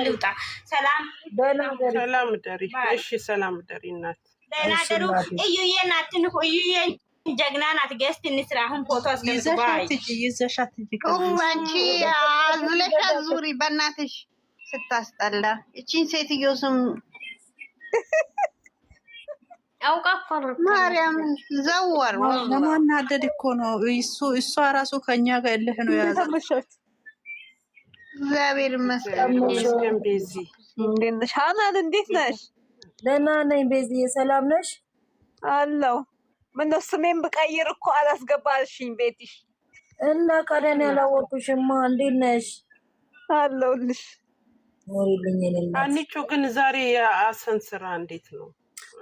ልውጣ። ሰላም ሰላም ደሪ። እሺ ሰላም ደሪ እናት ደህና ደሩ። እዩዬ ናትን እዩዬ ጀግና ናት። ገስት እንስራ አሁን ፎቶ አስገባይ ይዘሻት አንቺ አዝለሻት ዙሪ በእናትሽ ስታስጠላ። እቺን ሴትዮ ስም አውቃ እኮ ነው ማርያምን ዘወር ለማናደድ እኮ ነው እሷ ራሱ ከኛ ጋር እልህ ነው ያዘው። እግዚአብሔር ይመስገን። ቤዚ እንዴት ነሽ ሀናን? እንዴት ነሽ? ደህና ነኝ ቤዚ። ሰላም ነሽ? አለው ምነው ስሜን ብቀይር እኮ አላስገባሽኝ ቤትሽ እና ቀደን ያላወቅሽማ። እንዴት ነሽ? አለሁልሽ። ሞሪልኝ ነኝ። አንቺ ግን ዛሬ የአሰን ስራ እንዴት ነው?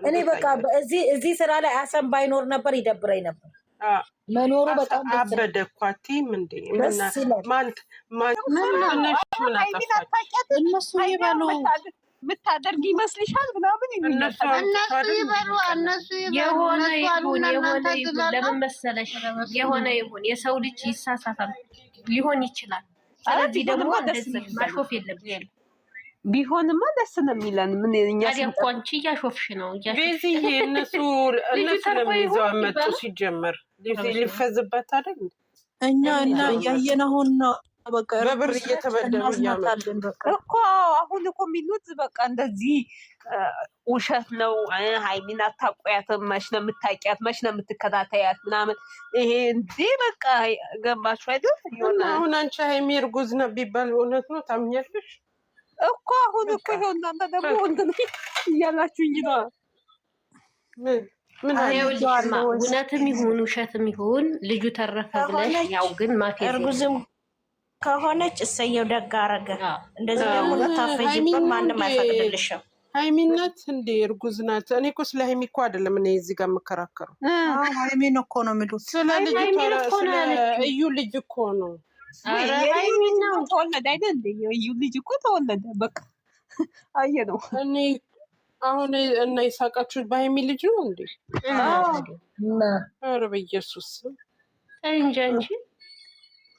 እኔ በቃ እዚህ ስራ ላይ አሰን ባይኖር ነበር ይደብረኝ ነበር። መኖሩ በጣም አበደ እኮ አትይም እንዴ? ማን እነሱ ይበሉ ምታደርጊ ይመስልሻል? ምናምን እነሱ ይበሉ የሆነ ይሁን ለምን መሰለሽ? የሆነ ይሁን የሰው ልጅ ይሳሳታል፣ ሊሆን ይችላል። ስለዚህ ደግሞ ማሾፍ የለብሽም። ቢሆንማ ደስ ነው የሚለን። ምን እኛ እኮ አንቺ እያሾፍሽ ነው። ቤዚዬ እነሱ ለሚይዘው አመጡ ሲጀመር ሊፈዝበት አይደል? እኛ እና ያየነውን ነው በቃ በብር እየተበደሉ ያመጣልን እኮ። አሁን እኮ የሚሉት በቃ እንደዚህ ውሸት ነው። ሃይሚን አታውቂያትም፣ መች ነው የምታውቂያት፣ መች ነው የምትከታተያት ምናምን። ይሄ እንዴ በቃ ገባችሁ አይደል? አሁን አንቺ ሃይሚ እርጉዝ ነው ቢባል እውነት ነው ታምኛለሽ እኮ? አሁን እኮ ይሄው እናንተ ደግሞ እንትን እያላችሁኝ ነው። እውነትም ይሁን ውሸትም ይሁን ልጁ ተረፈ ብለሽ ያው ግን ማፌዝ እርጉዝም ከሆነች እሰየው ደግ አደረገ። እንደዚህ ደግሞ ልታፈይበት ማንም አይፈቅድልሽም። ሃይሚናት እንዴ እርጉዝ ናት። እኔ እኮ ስለ ሃይሚ እኮ አይደለም እኔ እዚህ ጋር የምከራከረው። ሃይሚን እኮ ነው የሚሉት። ስለ ልጅ ስለ እዩ ልጅ እኮ ነው። ሃይሚን ነው ተወለደ አይደል እንዴ? እዩ ልጅ እኮ ተወለደ። በቃ አየነው። እኔ አሁን እና ይሳቃችሁ በሃይሚ ልጅ ነው እንዴ? ኧረ በኢየሱስ እንጂ እንጂ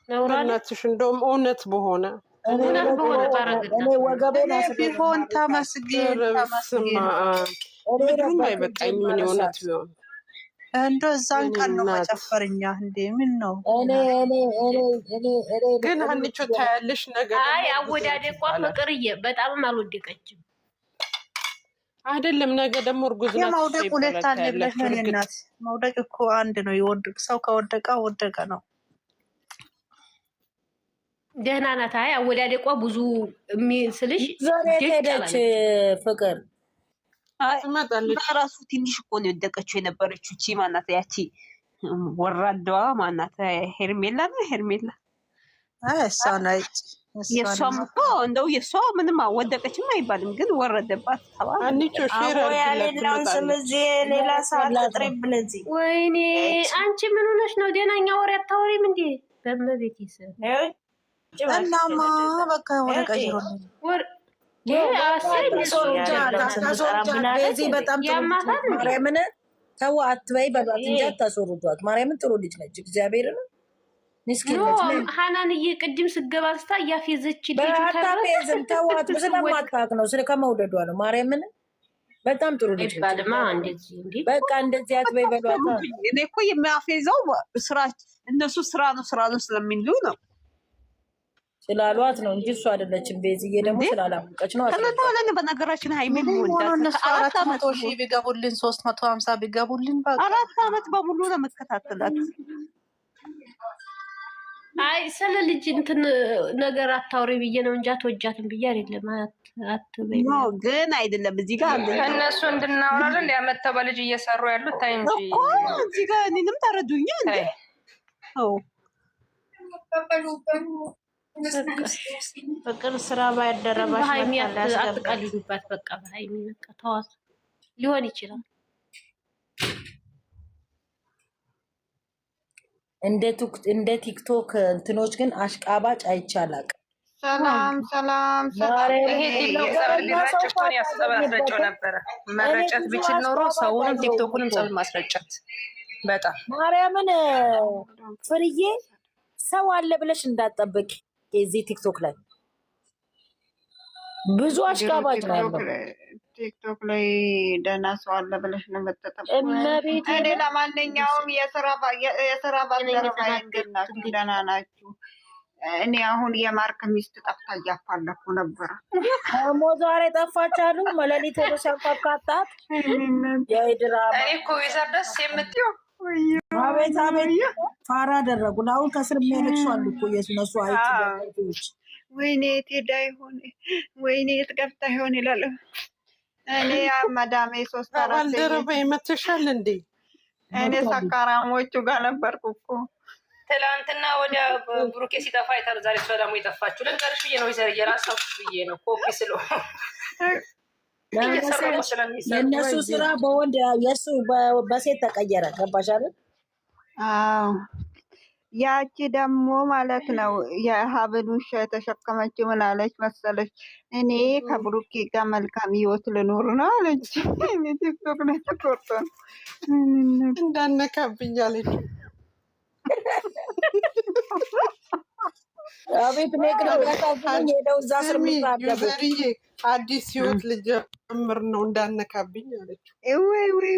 እናትሽ እንደውም እውነት በሆነ ወገቤን ቢሆን ተመስገን ምድሩም አይበቃኝ። ምን የእውነት ቢሆን እንደው እዛን ቀን ነው መጨፈርኛ እንዴ? ምን ነው ግን አንቺ ታያለሽ ነገር። አይ አወዳደቋ ፍቅርዬ በጣምም አልወደቀችም አይደለም። ነገ ደግሞ እርጉዝ ናት። የመውደቅ ሁለት አለ ብለሽ ነው እናት። መውደቅ እኮ አንድ ነው። ይወድቅ ሰው ከወደቀ ወደቀ ነው። ደህና ናት። አይ አወዳደቋ ብዙ ስልሽ ሄደች ፍቅር ትመጣለች። ራሱ ትንሽ እኮ ነው የወደቀችው የነበረችው። እቺ ማናት? ያቺ ወራዳዋ ማናት? ሄርሜላ ነው ሄርሜላ። እሷ ነው የእሷም እኮ እንደው የእሷ ምንም አወደቀችም አይባልም፣ ግን ወረደባት ተባለ። አንቺ ሼር ያለውን ስም እዚህ ሌላ ሰዓት አጥሬብን እዚህ። ወይኔ አንቺ ምን ሆነሽ ነው? ደህናኛ ወሬ አታወሪም እንዴ? በመቤት ይሰ እናማ በቃ ወደ ቀይሮ ማርያምን ተው አትበይ በሏት እንጂ አታስወርዷት። ማርያምን ጥሩ ልጅ ነች። እግዚአብሔር ነው ሀናንዬ ቅድም ስገባ ስታ እያፌዘች አታፌዝም። ተዋት። ስለማታውቅ ነው ከመውደዷ ነው። ማርያምን በጣም ጥሩ ልጅ በቃ እንደዚህ አትበይ በሏት። እኔ እኮ የሚያፌዘው ስራ እነሱ ስራ ነው ስለሚሉ ነው ስላሏት ነው እንጂ እሱ አይደለችም። ቤዝዬ ደግሞ ስላላወቀች ነው። ተለታለን በነገራችን ሃይሚን ወንዳት 400 ሺህ ቢገቡልን 350 ቢገቡልን በቃ 4 አመት በሙሉ ነው መከታተላት። አይ ስለ ልጅ እንትን ነገር አታውሪ ብዬ ነው እንጂ አትወጃትም ብዬ አይደለም። አትበይ ነው ግን አይደለም። እዚህ ጋር እነሱ እንድናወራለን እንዲያመጣው በልጅ እየሰሩ ያሉት ታይ እንጂ እኮ እዚህ ጋር እኔንም ተረዱኛ እንዴ? አዎ ፍቅር ስራ ባያደረባሽ ሃይሚ አትቀልዱባት። በቃ በሃይሚ በቃ ተዋት። ሊሆን ይችላል እንደ ቲክቶክ እንትኖች ግን አሽቃባጭ አይቻላቅ። ሰላም ይሄ ቲክቶክ ዘር ቢረጭቶን ያስረጨው ነበረ። መረጨት ቢችል ኖሮ ሰውንም ቲክቶኩንም ጸብ ማስረጨት በጣም ማርያምን ፍርዬ ሰው አለ ብለሽ እንዳትጠብቂ። እዚህ ቲክቶክ ላይ ብዙ አሽቃባጭ ነው ያለው። ቲክቶክ ላይ ደህና ሰው አለ ብለሽ ነው የምትጠብቂው? እመቤቴ እኔ ለማንኛውም የስራ ባልደረባዬ እንዴት ናችሁ? ደህና ናችሁ? እኔ አሁን የማርክ ሚስት ጠፍታ እያፋለኩ ነበረ። ሞ ዛሬ ጠፋች አሉ መለሊት ወደ ሸንኳካታት የድራማ እኔ እኮ ዊዘር ደስ የምትይው አቤት አቤት ፋራ አደረጉን። አሁን ከስር የሚያለቅሱ አሉ እኮ የእነሱ አይች ወይኔ የት ሄዳ ይሆን? ወይኔ የት ገብታ ይሆን ይላል። እኔ መዳሜ 3 4 ባልደረባ ይመተሻል እንዴ? እኔ ሰካራሞቹ ጋር ነበርኩ እኮ ትላንትና ወደ ብሩኬ ሲጠፋ አይታል። ዛሬ እሷ ደግሞ የጠፋችሁ ልንገርሽ ብዬ ነው። ዊዘር እየራሳችሁ ብዬ ነው ኮፒ ስለሆነ የእነሱ ስራ በወንድ የእሱ በሴት ተቀየረ። ገባሽ አይደል? አዎ ያቺ ደግሞ ማለት ነው የሀብል ውሻ የተሸከመችው ምን አለች መሰለች? እኔ ከብሩኬ ጋር መልካም ህይወት ልኖር ነው አለች። እኔ ቲክቶክ ላይ ተቆርጦ እንዳነካብኝ አለች። አቤት ነግረ ያታዝኝ ሄደው እዛ ስር ዩዘርዬ አዲስ ህይወት ልጀምር ነው እንዳነካብኝ አለች።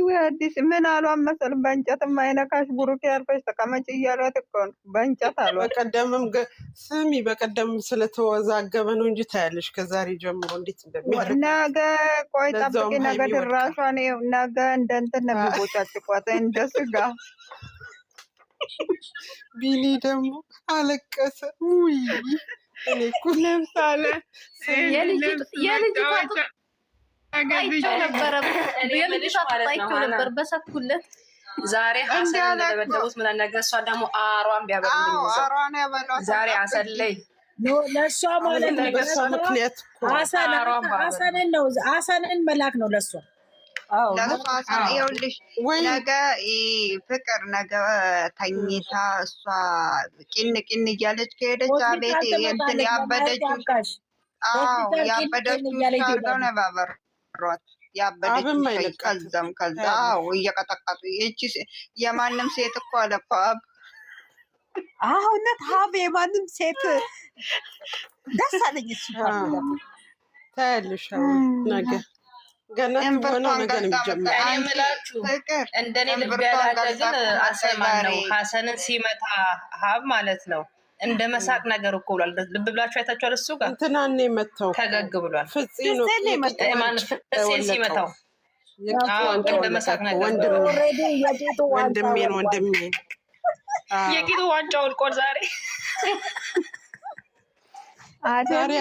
ወይ አዲስ ምን አሏት መሰል? በእንጨት የማይነካሽ ብሩኬ ያልፈሽ ተቀመጭ እያሏት እኮ ነው። በእንጨት አሏት። በቀደምም ስሚ በቀደም ስለተወዛገበ ነው እንጂ ታያለሽ ከዛሬ ጀምሮ እንዴት እንደሚያደርግ ነገ ቆይ ጠብቂ። ነገ ድራሿን ነገ እንደ እንትን ነው የሚቦጫጭቋት እንደ ስጋ። ቢኒ ደግሞ አለቀሰ። ውይ እኔ እኮ ለምሳሌ ነበር በሰኩለት ዛሬ ሀሰን እንደደበደቡት ምን ነገ እሷ ደግሞ አሯን ቢያበሉልኝ ዛሬ አሰለይ ለእሷ ማለት ነው። በሷ ምክንያት ሀሰንን ነው ሀሰንን መላክ ነው ለእሷ ይኸውልሽ ነገ ፍቅር ነገ ተኝታ እሷ ቂን ቂን እያለች ከሄደች አቤት እንትን ያበደችው ሻርገው ነባበሯት ያበደችው ከዛ እየቀጠቀጡ ይቺ የማንም ሴት እኮ አለ እኮ እውነት ሀብ የማንም ሴት ደስ አለኝ። ታያለሽ ነገ ገና ሆነ ነገር የሚጀምር የምላችሁ እንደኔ ልብ ያላለ ግን አሰማን ነው። ሀሰንን ሲመታ ሀብ ማለት ነው እንደ መሳቅ ነገር እኮ ብሏል። ልብ ብላችሁ አይታችኋል። እሱ ጋር እንትናኔ መተው ፈገግ ብሏል። ፍፄ ነው ፍፄን ሲመታው እንደ መሳቅ ነገር ወንድሜን የቂጡ ዋንጫ ወልቋል። ዛሬ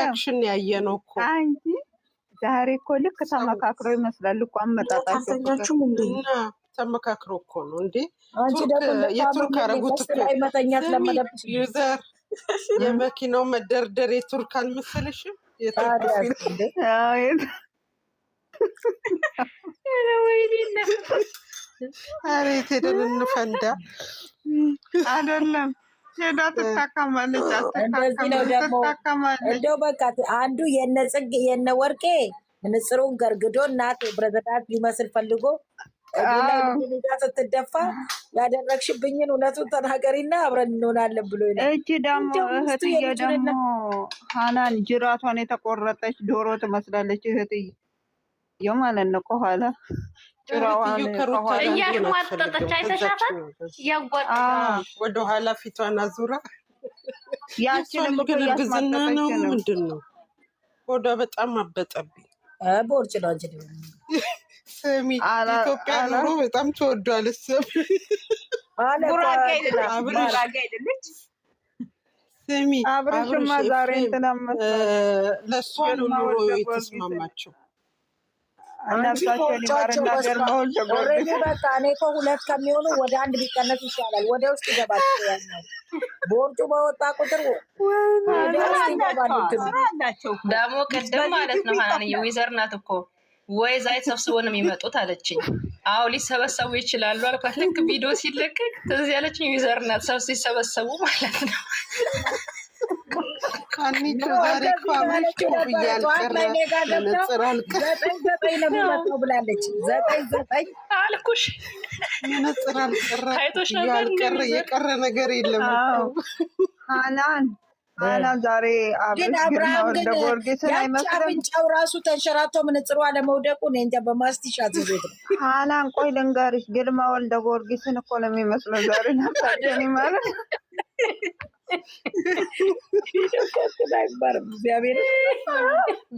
አክሽን ያየ ነው እኮ አንቺ ዛሬ እኮ ልክ ተመካክሮ ይመስላል እኮ አመጣጣቸው እና ተመካክሮ እኮ ነው እንዴ። የቱርክ አረጉት እኮ ዩዘር የመኪናው መደርደር የቱርክ አልመሰለሽም? አሬት ሄደን እንፈንዳ አይደለም ሄዳ ትታከማለች። እንደው በቃ አንዱ የነ ጽጌ የነ ወርቄ ንጽሩን ገርግዶ እናት ብረዘዳት ሊመስል ፈልጎ ስትደፋ ያደረግሽብኝን እውነቱን ተናገሪና አብረን እንሆናለን ብሎ እጅ ደግሞ እህትዬ ደግሞ ሀናን ጅራቷን የተቆረጠች ዶሮ ትመስላለች። እህትዬ ማለት ነው ከኋላ እያሽሟጠጠች አይተሻታል? ወደኋላ ፊቷን አዙራ ያችን ግን እርግዝና ነው ምንድን ነው? ወደ በጣም አበጠብኝ። ቦርጭ ነው እንጂ ስሚ ኢትዮጵያ ኑሮ በጣም ተወዷል። ስሚ አብረሽማ ዛሬ እንትናመት ለእሷ ነው ኑሮ የተስማማቸው። በቃ እኔ እኮ ሁለት ከሚሆኑ ወደ አንድ ቢቀነስ ይሻላል። ወደ ውስጥ ይገባል። ቦርጩ በወጣ ቁጥር ደግሞ ቅድም ማለት ነው ሀናንዬ ዊዘር ናት እኮ ወይ ዛይት ሰብስቦ ነው የሚመጡት አለችኝ። አዎ ሊሰበሰቡ ይችላሉ አልኳት። ልክ ቪዲዮ ሲለቀቅ ትዝ ያለችኝ ዊዘር ናት ሰው ሲሰበሰቡ ማለት ነው። ካኒቹ ዛሬ ኳምቹ ብያልቀረ ነጽር አልቀረ 9 ብላለች። 9 አልኩሽ ነጽር አልቀረ ያልቀረ የቀረ ነገር የለም። ሀናን ዛሬ ግን አብርሃም ግን ያቺ አፍንጫው ራሱ ተንሸራቶ ምንጽሯ ለመውደቁ እኔ እንጃ በማስቲሽ አዝዞት ነው። ሀናን ቆይ ልንገርሽ፣ ግርማ ወልደ ጊዮርጊስን እኮ ነው የሚመስለው ዛሬ ናታቸኒ ማለት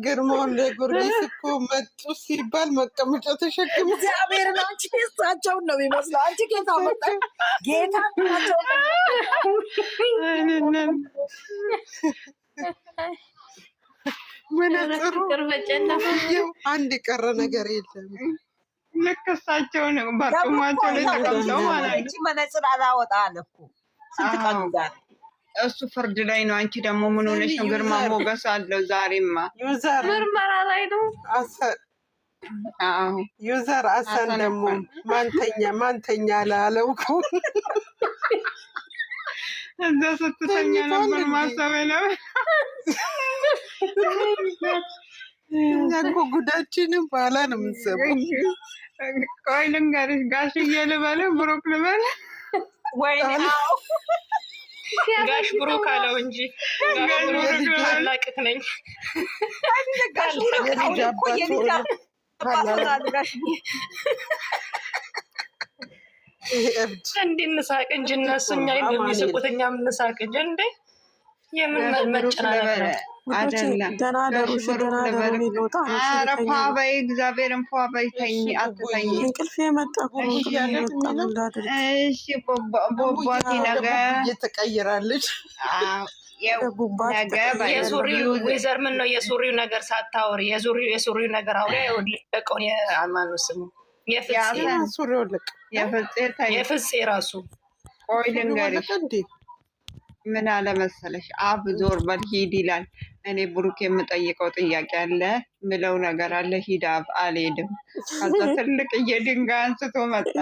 ግርማ ወልደ ጊዮርጊስ እኮ መጡ ሲባል መቀመጫ ተሸክሙ እግዚአብሔር ነው። አንቺ እሳቸውን ነው የሚመስለው። አንቺ ጌታ መጣ ጌታ ናቸው። መነጽሩ አንድ የቀረ ነገር የለም። ልክ እሳቸውን በቁማቸው ላይ ተቀምጠው ማለት ነው። መነጽር አላወጣ አለ እኮ ስንት ቀኑ ዛሬ እሱ ፍርድ ላይ ነው። አንቺ ደግሞ ምን ሆነሽ ነው? ግርማ ሞገስ አለው ዛሬማ። ምርመራ ላይ ነው። ዩዘር አሰን ደግሞ ማንተኛ ላለው እኮ እዛ ስትተኛ ነበር ማሰብ ነው። እኛ እኮ ጉዳችንም በኋላ ነው የምንሰማው። ቆይ ልንገርሽ፣ ጋሽዬ ልበል ብሩክ ልበል? ወይኔ ጋሽ ብሩክ አለው እንጂ ጋሽ ብሩክ ታላቅህ ነኝ። እንዲህ እንሳቅ እንጂ እነሱ እኛ የሚስቁት እኛ የምንሳቅ እንጂ እንዴ የምን መጨናነቅ ነው? አይደለም ፏበይ እግዚአብሔርን ፏበይ ተኝ አትተኝ። እንቅልፍ የመጣ እሺ ቦቦቲ ነገ እየተቀይራለች። የሱሪው ወይዘር ምን ነው የሱሪው ነገር ሳታወሪ የሱሪው ነገር አውሪ። ወዲቀውን የአማኑ ስሙ የፍፄ ራሱ ቆይ ልንገርሽ ምን አለ መሰለሽ፣ አብ ዞር በል ሂድ ይላል። እኔ ብሩክ የምጠይቀው ጥያቄ አለ ምለው ነገር አለ። ሂድ አብ አልሄድም። ከዛ ትልቅ የድንጋይ አንስቶ መጣ።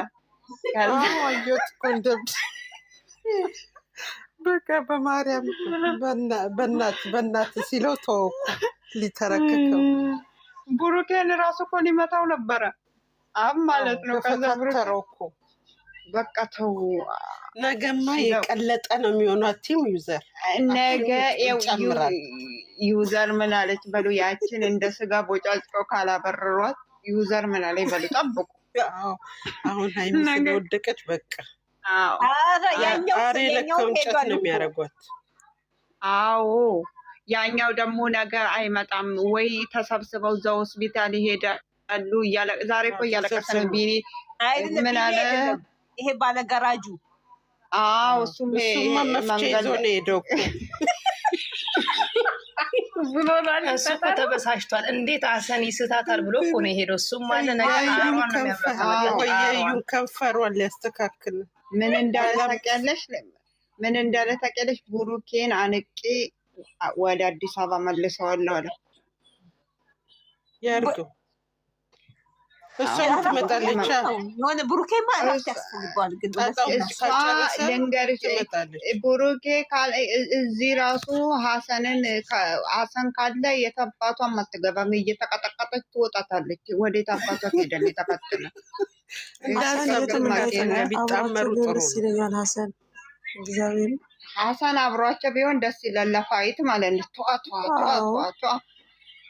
በቃ በማርያም በእናት ሲለው ተወኩ። ሊተረክከው ብሩኬን ራሱ እኮ ሊመታው ነበረ አብ ማለት ነው። ከዛ ብሩክ በቃ ተው። ነገማ የቀለጠ ነው የሚሆነው። ቲም ዩዘር ነገ ዩዘር ምን አለች በሉ። ያችን እንደ ስጋ ቦጫጭቀው ካላበረሯት ዩዘር ምን አለች በሉ። ጠብቁ። አሁን ሀይሚ ስለወደቀች በቃ አሬ ለከው እንጨት ነው የሚያደርጓት። አዎ ያኛው ደግሞ ነገ አይመጣም ወይ ተሰብስበው እዛ ሆስፒታል ይሄዳሉ። ዛሬ እኮ እያለቀሰ ነው ቢኒ ምን አለ ይሄ ባለገራጁ። አዎ እሱማ መፍቻ ይዞ ነው የሄደው ብሎናል። እሱ እኮ ተበሳጭቷል። እንዴት አሰን ይስታታል ብሎ እኮ ነው የሄደው። እሱም አለ ነገር የዩን ከንፈሯን ሊያስተካክል ምን እንዳለ ታውቂያለሽ? ብሩኬን አንቄ ወደ አዲስ አበባ መልሰዋለሁ አለ። ያርገው እሷም ትመጣለች። የሆነ ብሩኬማ እረፍት ያስፈልገዋል። ግን ልንገርሽ ብሩኬ እዚህ ራሱ ሀሰን ካለ የተባቷን አትገባም። እየተቀጠቀጠች ትወጣታለች። ወዴት አባቷ ትሄዳለች? ተከትለ ቢጣመሩ ጥሩ ይለኛል። ሀሰን አብሯቸው ቢሆን ደስ ይላል። ለፋይት ማለት ነው። ተዋቷ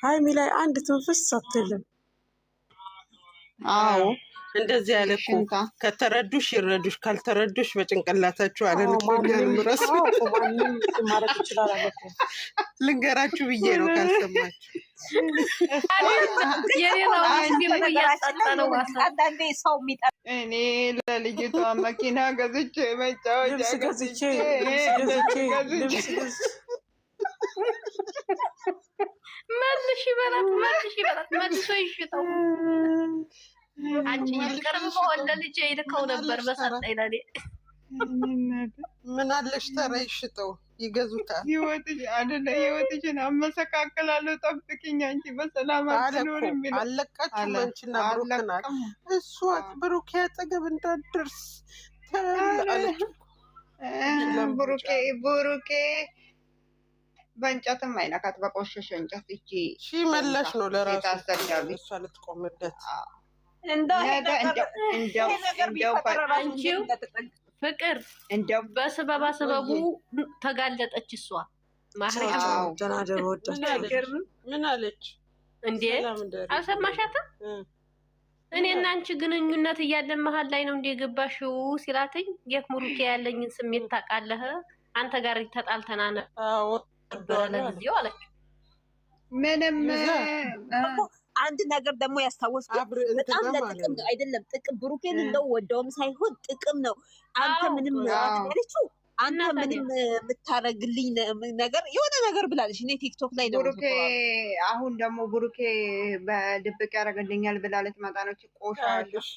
ሀይሚ ላይ አንድ ትንፍስ አትልም። አዎ እንደዚህ ያለ እኮ ከተረዱሽ ይረዱሽ፣ ካልተረዱሽ በጭንቅላታችሁ አለን እኮ ምረስ ልንገራችሁ ብዬ ነው። ካልሰማችሁ እኔ ለልጅቷ መኪና ገዝቼ መጫወቻ ገዝቼ መልሽ በላት መልሶ ይሽጠው። አንቺ ቅርብ በሆነ ልጅ ይልከው ነበር በሰጠኝ ለኔ። ምን አለሽ ተራ ይሽጠው ይገዙታል። ህይወትሽን አመሰቃቅላለሁ ጠብቅኝ አንቺ በሰላም አትኖር የሚለው አለቃችሁ አንቺና ብሩክናል። እሷ ብሩክ ያጠገብ እንዳትደርስ አለች። ብሩኬ በእንጨትም አይነካት በቆሸሸ እንጨት እቺ ሺ መላሽ ነው ለራሱ እሷ ልትቆምለት። ፍቅር እንደው በሰበቡ ተጋለጠች። እሷ ምን አለች እንዴ? አልሰማሻትም? እኔና አንቺ ግንኙነት እያለን መሀል ላይ ነው እንደ ገባሽው ሲላትኝ የክሙሩኬ ያለኝን ስሜት ታውቃለህ፣ አንተ ጋር ተጣልተና ነበር ለጊዜው አለች። ምንም አንድ ነገር ደግሞ ያስታወስኩት በጣም ለጥቅም ነው አይደለም፣ ጥቅም ብሩኬን እንደው ወደውም ሳይሆን ጥቅም ነው። አንተ ምንም ያለችው አንተ ምንም የምታረግልኝ ነገር የሆነ ነገር ብላለች። እኔ ቲክቶክ ላይ ነው ብሩኬ አሁን ደግሞ ብሩኬ በድብቅ ያደርግልኛል ብላለች። መጣኖች ቆሻሽ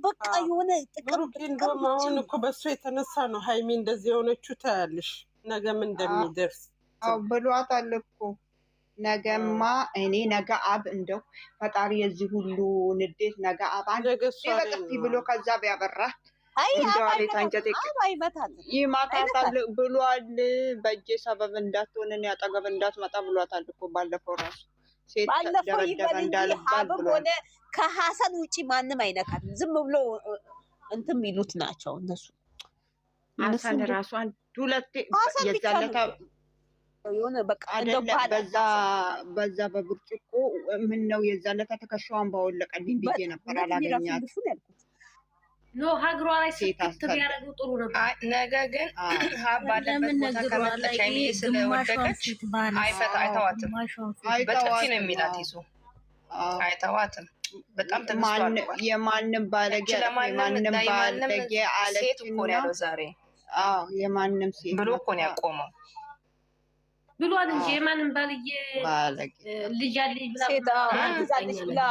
በቃ የሆነ ጥቅም እንደውም አሁን እኮ በሱ የተነሳ ነው ሃይሚ እንደዚህ የሆነችው። ታያለሽ ነገ ምን እንደሚደርስ ብሏታል እኮ። ነገማ እኔ ነገ አብ እንደው ፈጣሪ የዚህ ሁሉ ንዴት ነገ አብ አንድ በጥፊ ብሎ ከዛ ቢያበራት ይማታታል ብሏል። በእጄ ሰበብ እንዳትሆንን ያጠገብ እንዳትመጣ ብሏታል እኮ ባለፈው ራሱ ሴት ደረደረ እንዳልባል ብሏል። ከሀሰን ውጪ ማንም አይነካትም። ዝም ብሎ እንትን የሚሉት ናቸው እነሱ። ሀሰን ራሱ አንድ ሁለቴ የዛለታ የሆነ በቃ በዛ በብርጭቆ ምን ነው የዛለታ ተከሻዋን ባወለቀልኝ ብዬ ነበር አላገኛት ኖ ሀግሯ ላይ ስክት ቢያደርጉ ጥሩ ነበር። ነገ ግን ባለበት ቦታ ከመጣች ሃይሚ ስለወደቀች አይተዋትም። በጥፊ ነው የሚላት ይሱ አይተዋትም። በጣም ተመስሏል። የማንም ባለጌ ሴት እኮ ነው ያለው ዛሬ። የማንም ሴት ብሎ እኮ ነው ያቆመው ብሏል እንጂ የማንም ባለጌ ልጅ አለኝ ብላ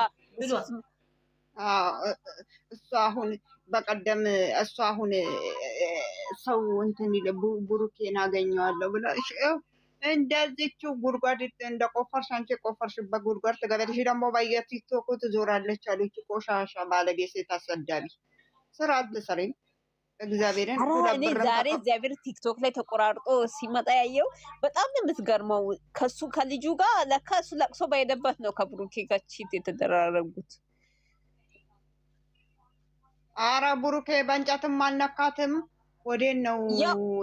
እሱ አሁን በቀደም እሱ አሁን ሰው እንትን ብሩኬን አገኘዋለሁ ብላ እንደዚችው ጉድጓድ እንደቆፈርሽ አንቺ ቆፈርሽበት ጉድጓድ ትገበልሽ ደግሞ በየቲክቶኩ ትዞራለች አለች። ቆሻሻ ባለጌ ሴት አሰዳቢ ስራ አትሰሪም። እግዚአብሔርን እኔ ዛሬ እግዚአብሔር ቲክቶክ ላይ ተቆራርጦ ሲመጣ ያየው በጣም ነው የምትገርመው። ከሱ ከልጁ ጋር ለካ እሱ ለቅሶ ባይደበት ነው ከብሩኬ ጋር ቺት የተደራረጉት። አረ ብሩኬ በእንጨትም አልነካትም። ወዴት ነው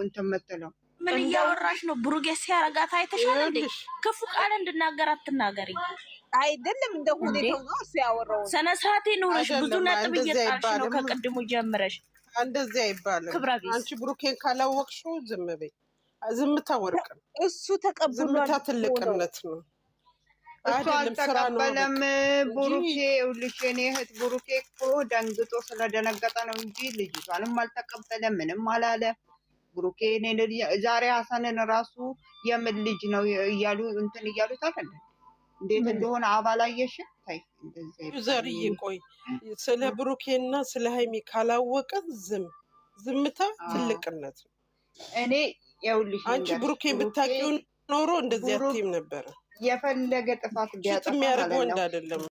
እንትን የምትለው? ምን እያወራሽ ነው? ብሩኬ ሲያረጋት አይተሻል እንዴ? ክፉ ቃል እንድናገር አትናገሪ። አይደለም እንደ ሁኔታው ነው እሱ ያወራው። ስነ ስርዓት ይኑርሽ። ብዙ ነጥብ እየጣልሽ ነው ከቅድሙ ጀምረሽ። እንደዚህ አይባልም። አንቺ ብሩኬን ካላወቅሽው ዝም በይ። ዝምታ ወርቅ ነው። እሱ ተቀብሏል። ዝምታ ትልቅነት ነው። እሱ አልተቀበለም። ብሩኬ ይኸውልሽ የኔ እህት ብሩኬ እኮ ደንግጦ ስለደነገጠ ነው እንጂ ልጅቷንም አልተቀበለም፣ ምንም አላለ። ብሩኬ ዛሬ ሀሰንን ራሱ የምን ልጅ ነው እያሉ እንትን እያሉት አይደለ? እንዴት እንደሆነ አባላየሽ ታይ እንደዚህ ዘርዬ ቆይ ስለ ብሩኬና ስለ ሃይሚ ካላወቀ ዝምታ ትልቅነት ነው። እኔ ይኸውልሽ አንቺ ብሩኬን ብታውቂው ኖሮ እንደዚህ አትይም ነበር። የፈለገ ጥፋት ቢያጠፋ የሚያደርግ ወንድ አይደለም።